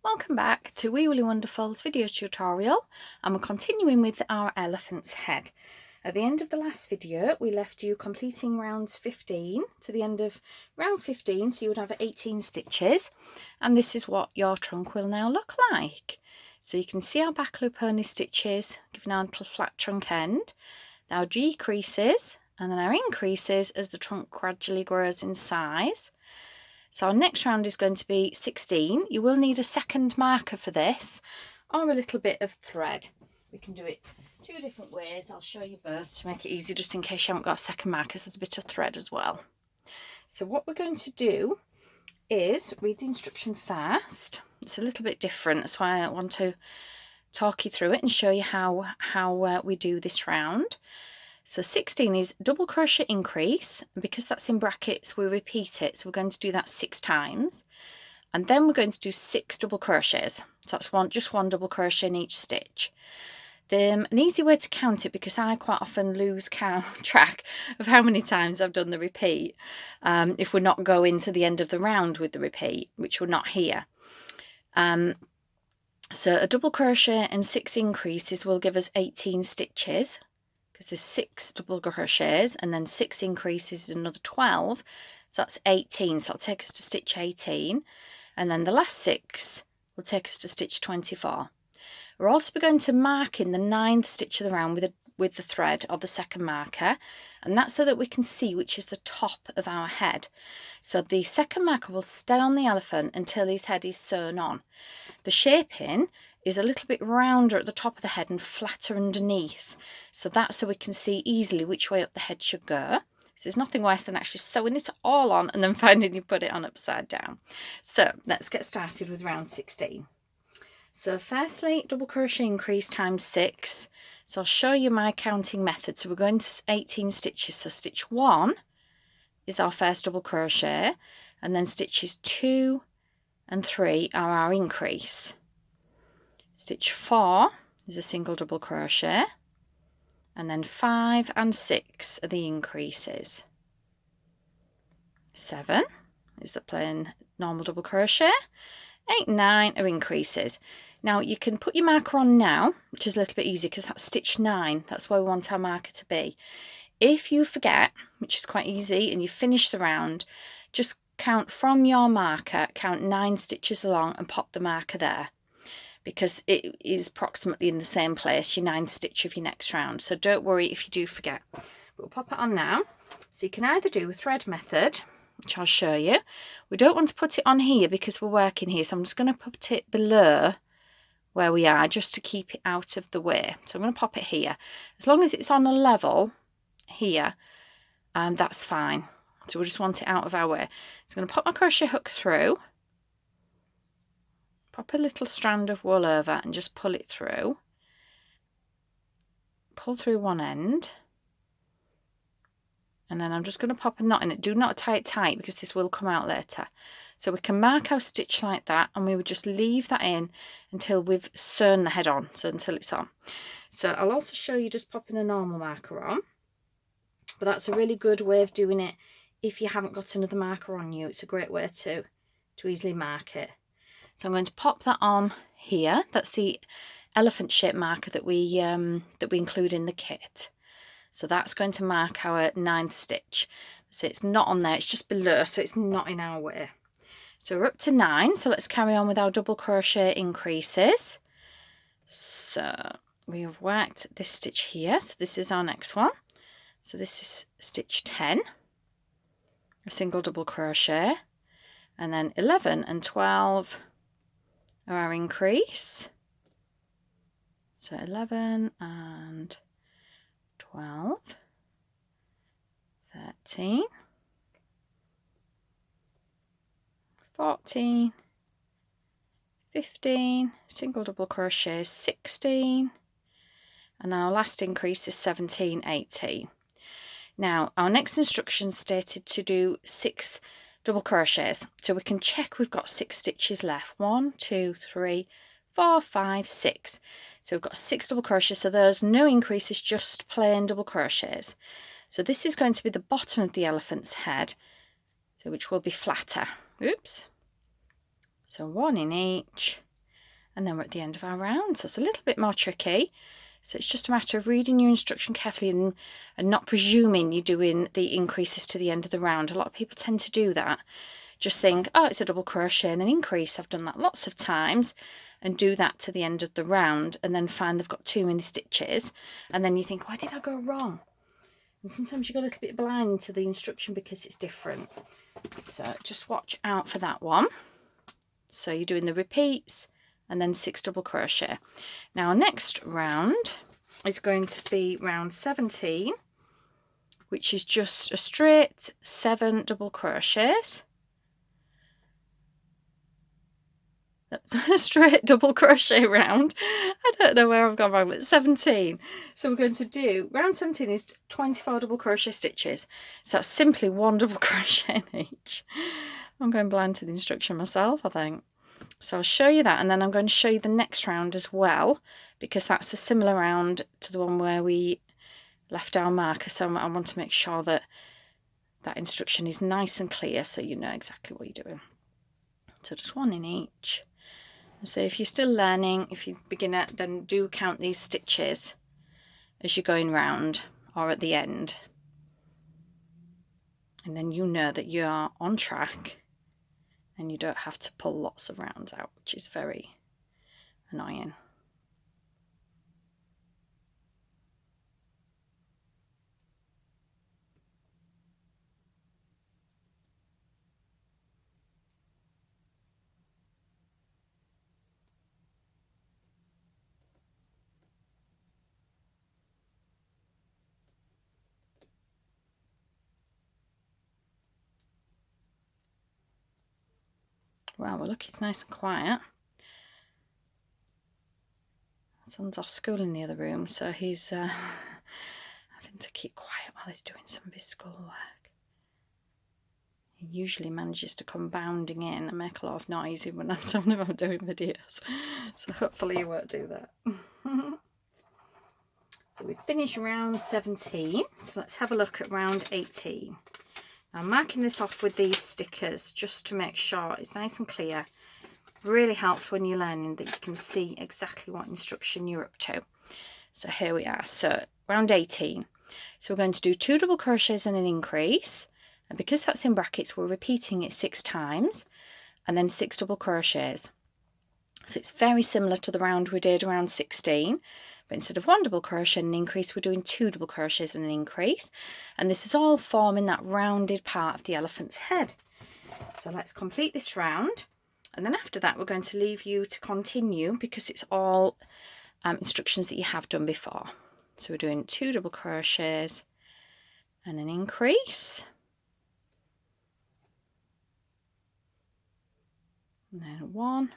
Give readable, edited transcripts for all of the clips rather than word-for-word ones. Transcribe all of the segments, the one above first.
Welcome back to Wee Willy Wonderful's video tutorial, and we're continuing with our elephant's head. At the end of the last video we left you completing rounds 15 to the end of round 15, so you would have 18 stitches, and this is what your trunk will now look like. So you can see our back loop only stitches giving our little flat trunk end, our decreases and then our increases as the trunk gradually grows in size. So our next round is going to be 16. You will need a second marker for this, or a little bit of thread. We can do it two different ways. I'll show you both to make it easy, just in case you haven't got a second marker. So there's a bit of thread as well. So what we're going to do is read the instruction first. It's a little bit different, that's why I want to talk you through it and show you how we do this round. So 16 is double crochet increase, and because that's in brackets we repeat it, so we're going to do that 6 times, and then we're going to do 6 double crochets. So that's just one double crochet in each stitch. An easy way to count it, because I quite often lose track of how many times I've done the repeat if we're not going to the end of the round with the repeat, which we're not here. So a double crochet and 6 increases will give us 18 stitches, because there's 6 double crochets and then 6 increases is another 12, so that's 18. So that'll take us to stitch 18, and then the last 6 will take us to stitch 24. We're also going to mark in the 9th stitch of the round with the thread or the second marker, and that's so that we can see which is the top of our head. So the second marker will stay on the elephant until his head is sewn on. The shaping is a little bit rounder at the top of the head and flatter underneath, so that's so we can see easily which way up the head should go. So there's nothing worse than actually sewing it all on and then finding you put it on upside down. So let's get started with round 16. So firstly, double crochet increase times 6. So I'll show you my counting method. So we're going to 18 stitches. So stitch 1 is our first double crochet, and then stitches 2 and 3 are our increase. Stitch 4 is a single double crochet, and then 5 and 6 are the increases. 7 is the plain normal double crochet. 8 and 9 are increases. Now you can put your marker on now, which is a little bit easy because that's stitch 9. That's where we want our marker to be. If you forget, which is quite easy, and you finish the round, just count from your marker, count 9 stitches along and pop the marker there, because it is approximately in the same place, your 9th stitch of your next round. So don't worry if you do forget. But we'll pop it on now. So you can either do a thread method, which I'll show you. We don't want to put it on here because we're working here, so I'm just going to put it below where we are just to keep it out of the way. So I'm going to pop it here. As long as it's on a level here, that's fine. So we just want it out of our way. So I'm going to pop my crochet hook through, pop a little strand of wool over and just pull it through. Pull through one end, and then I'm just going to pop a knot in it. Do not tie it tight because this will come out later. So we can mark our stitch like that, and we would just leave that in until we've sewn the head on, so until it's on. So I'll also show you just popping a normal marker on, but that's a really good way of doing it if you haven't got another marker on you. It's a great way to easily mark it. So I'm going to pop that on here. That's the elephant shape marker that we include in the kit. So that's going to mark our 9th stitch. So it's not on there, it's just below, so it's not in our way. So we're up to 9, so let's carry on with our double crochet increases. So we have worked this stitch here, so this is our next one. So this is stitch 10, a single double crochet, and then 11 and 12 are our increase. So 11 and 12, 13, 14, 15, single double crochet 16, and then our last increase is 17, 18. Now our next instruction stated to do 6 double crochets, so we can check we've got 6 stitches left. 1, 2, 3, 4, 5, 6. So we've got 6 double crochets, so there's no increases, just plain double crochets. So this is going to be the bottom of the elephant's head, so which will be flatter. Oops. So 1 in each, and then we're at the end of our round. So it's a little bit more tricky. So it's just a matter of reading your instruction carefully and not presuming you're doing the increases to the end of the round. A lot of people tend to do that. Just think, oh, it's a double crochet and an increase. I've done that lots of times, and do that to the end of the round, and then find they've got too many stitches. And then you think, why did I go wrong? And sometimes you go a little bit blind to the instruction because it's different. So just watch out for that one. So you're doing the repeats and then 6 double crochet. Now our next round is going to be round 17, which is just a straight 7 double crochets. A straight double crochet round. I don't know where I've gone wrong, but 17. So we're going to do, round 17 is 24 double crochet stitches. So that's simply 1 double crochet in each. I'm going blind to the instruction myself, I think. So I'll show you that, and then I'm going to show you the next round as well, because that's a similar round to the one where we left our marker. So I want to make sure that that instruction is nice and clear so you know exactly what you're doing. So just 1 in each. So if you're still learning, if you're beginner, then do count these stitches as you're going round or at the end. And then you know that you are on track and you don't have to pull lots of rounds out, which is very annoying. Wow, well, look, it's nice and quiet. Son's off school in the other room, so he's having to keep quiet while he's doing some of his schoolwork. He usually manages to come bounding in and make a lot of noise when I'm telling him I'm doing videos. So hopefully he won't do that. So we've finished round 17. So let's have a look at round 18. Now I'm marking this off with these stickers just to make sure it's nice and clear. Really helps when you're learning that you can see exactly what instruction you're up to. So here we are. So round 18. So we're going to do 2 double crochets and an increase. And because that's in brackets, we're repeating it 6 times and then 6 double crochets. So it's very similar to the round we did around 16. But instead of 1 double crochet and an increase, we're doing 2 double crochets and an increase. And this is all forming that rounded part of the elephant's head. So let's complete this round. And then after that, we're going to leave you to continue because it's all instructions that you have done before. So we're doing 2 double crochets and an increase. And then 1,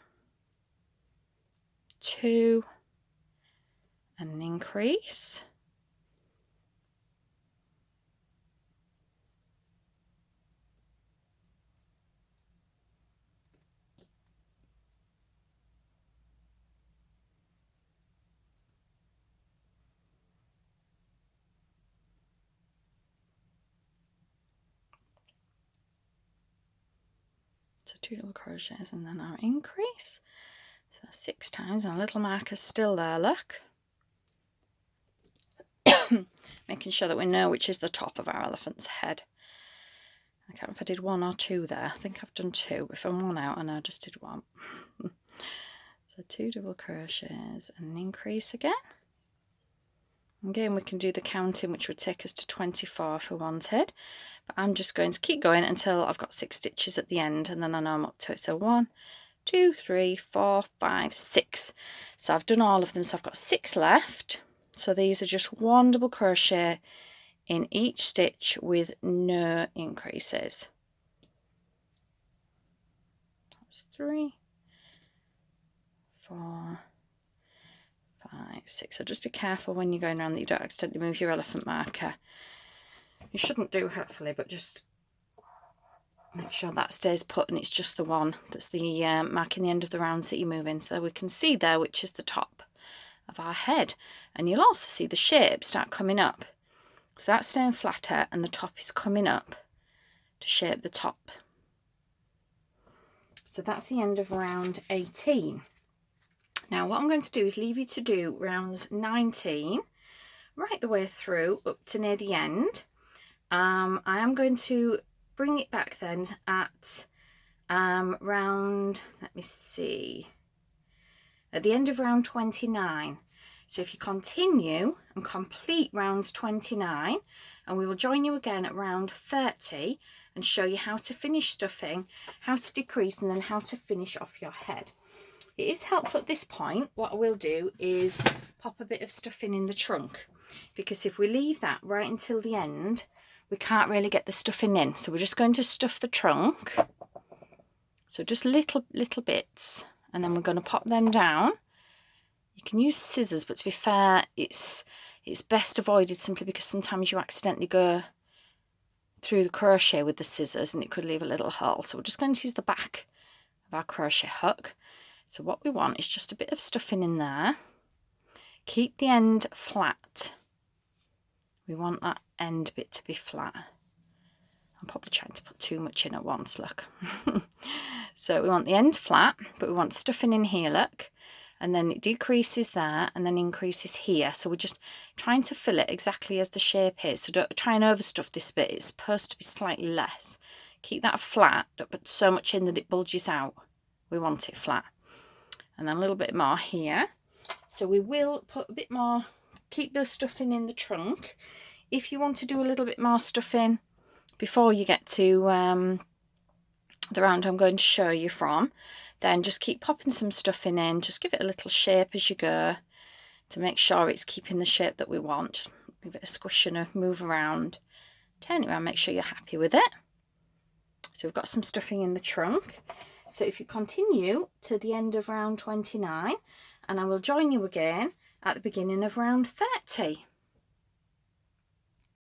2, and an increase. So 2 double crochets and then our increase. So 6 times, and our little marker's still there, look. Making sure that we know which is the top of our elephant's head. I can't remember if I did 1 or 2 there. I think I've done 2. If I'm 1 out, I know I just did 1. So 2 double crochets and an increase again. Again, we can do the counting, which would take us to 24 if we wanted. But I'm just going to keep going until I've got 6 stitches at the end, and then I know I'm up to it. So 1, 2, 3, 4, 5, 6. So I've done all of them, so I've got 6 left. So these are just 1 double crochet in each stitch with no increases. That's 3, 4, 5, 6. So just be careful when you're going around that you don't accidentally move your elephant marker. You shouldn't do, hopefully, but just make sure that stays put and it's just the one that's the marking the end of the rounds that you move in. So we can see there which is the top of our head, and you'll also see the shape start coming up. So that's staying flatter and the top is coming up to shape the top. So that's the end of round 18. Now what I'm going to do is leave you to do rounds 19 right the way through up to near the end. I am going to bring it back then at round, let me see, at the end of round 29. So if you continue and complete round 29, and we will join you again at round 30 and show you how to finish stuffing, how to decrease, and then how to finish off your head. It is helpful at this point, what I will do is pop a bit of stuffing in the trunk, because if we leave that right until the end, we can't really get the stuffing in. So we're just going to stuff the trunk. So just little bits, and then we're going to pop them down. You can use scissors, but to be fair, it's best avoided simply because sometimes you accidentally go through the crochet with the scissors and it could leave a little hole. So we're just going to use the back of our crochet hook. So what we want is just a bit of stuffing in there. Keep the end flat. We want that end bit to be flat. I'm probably trying to put too much in at once, look. So we want the end flat, but we want stuffing in here, look. And then it decreases there and then increases here. So we're just trying to fill it exactly as the shape is. So don't try and overstuff this bit. It's supposed to be slightly less. Keep that flat, don't put so much in that it bulges out. We want it flat. And then a little bit more here. So we will put a bit more, keep the stuffing in the trunk. If you want to do a little bit more stuffing before you get to the round I'm going to show you from, then just keep popping some stuffing in. Just give it a little shape as you go to make sure it's keeping the shape that we want. Just give it a squish and a move around. Turn it around, make sure you're happy with it. So we've got some stuffing in the trunk. So if you continue to the end of round 29, and I will join you again at the beginning of round 30.